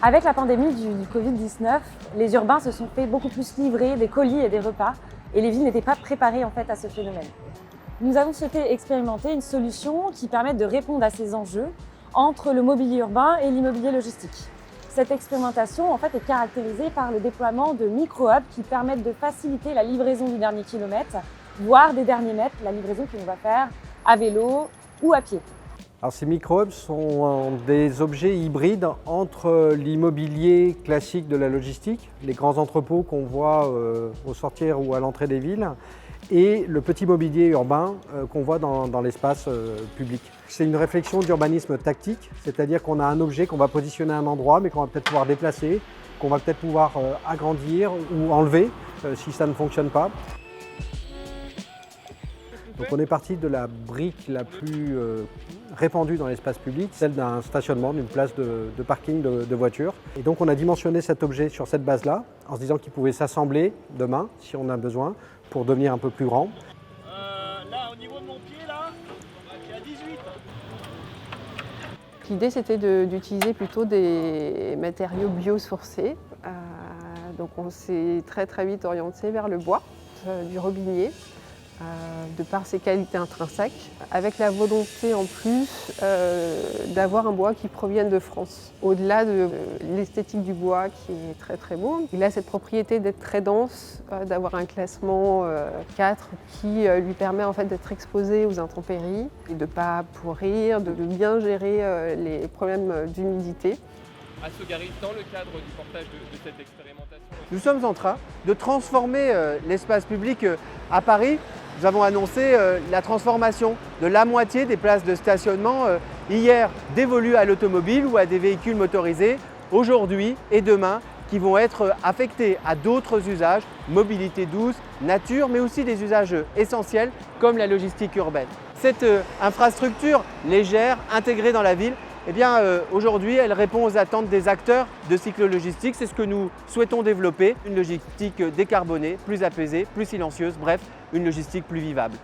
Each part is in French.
Avec la pandémie du Covid-19, les urbains se sont fait beaucoup plus livrer des colis et des repas et les villes n'étaient pas préparées en fait à ce phénomène. Nous avons souhaité expérimenter une solution qui permette de répondre à ces enjeux entre le mobilier urbain et l'immobilier logistique. Cette expérimentation en fait, est caractérisée par le déploiement de micro-hubs qui permettent de faciliter la livraison du dernier kilomètre, voire des derniers mètres, la livraison que l'on va faire à vélo ou à pied. Alors ces micro-hubs sont des objets hybrides entre l'immobilier classique de la logistique, les grands entrepôts qu'on voit au sortir ou à l'entrée des villes, et le petit mobilier urbain qu'on voit dans l'espace public. C'est une réflexion d'urbanisme tactique, c'est-à-dire qu'on a un objet qu'on va positionner à un endroit, mais qu'on va peut-être pouvoir déplacer, qu'on va peut-être pouvoir agrandir ou enlever si ça ne fonctionne pas. Donc on est parti de la brique la plus répandue dans l'espace public, celle d'un stationnement, d'une place de parking de voitures. Et donc on a dimensionné cet objet sur cette base-là, en se disant qu'il pouvait s'assembler demain, si on a besoin, pour devenir un peu plus grand. Là, au niveau de mon pied, là, je suis à 18. L'idée, c'était d'utiliser plutôt des matériaux biosourcés. Donc on s'est très vite orienté vers le bois, du robinier. De par ses qualités intrinsèques, avec la volonté en plus d'avoir un bois qui provienne de France. Au-delà de l'esthétique du bois qui est très beau, il a cette propriété d'être très dense, d'avoir un classement 4 qui lui permet en fait d'être exposé aux intempéries et de ne pas pourrir, de bien gérer les problèmes d'humidité. À Sogaris, dans le cadre du portage de cette expérimentation. Nous sommes en train de transformer l'espace public à Paris. Nous avons annoncé la transformation de la moitié des places de stationnement hier dévolues à l'automobile ou à des véhicules motorisés, aujourd'hui et demain, qui vont être affectés à d'autres usages, mobilité douce, nature, mais aussi des usages essentiels comme la logistique urbaine. Cette infrastructure légère, intégrée dans la ville, eh bien, aujourd'hui, elle répond aux attentes des acteurs de cyclo-logistique. C'est ce que nous souhaitons développer, une logistique décarbonée, plus apaisée, plus silencieuse, bref, une logistique plus vivable.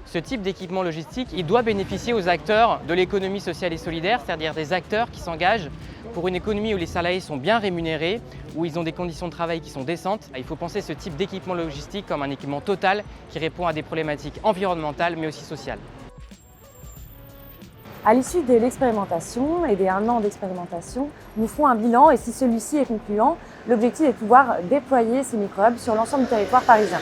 Ce type d'équipement logistique, il doit bénéficier aux acteurs de l'économie sociale et solidaire, c'est-à-dire des acteurs qui s'engagent pour une économie où les salariés sont bien rémunérés, où ils ont des conditions de travail qui sont décentes. Il faut penser ce type d'équipement logistique comme un équipement total qui répond à des problématiques environnementales mais aussi sociales. À l'issue de l'expérimentation et des 1 an d'expérimentation, nous ferons un bilan et si celui-ci est concluant, l'objectif est de pouvoir déployer ces micro-hubs sur l'ensemble du territoire parisien.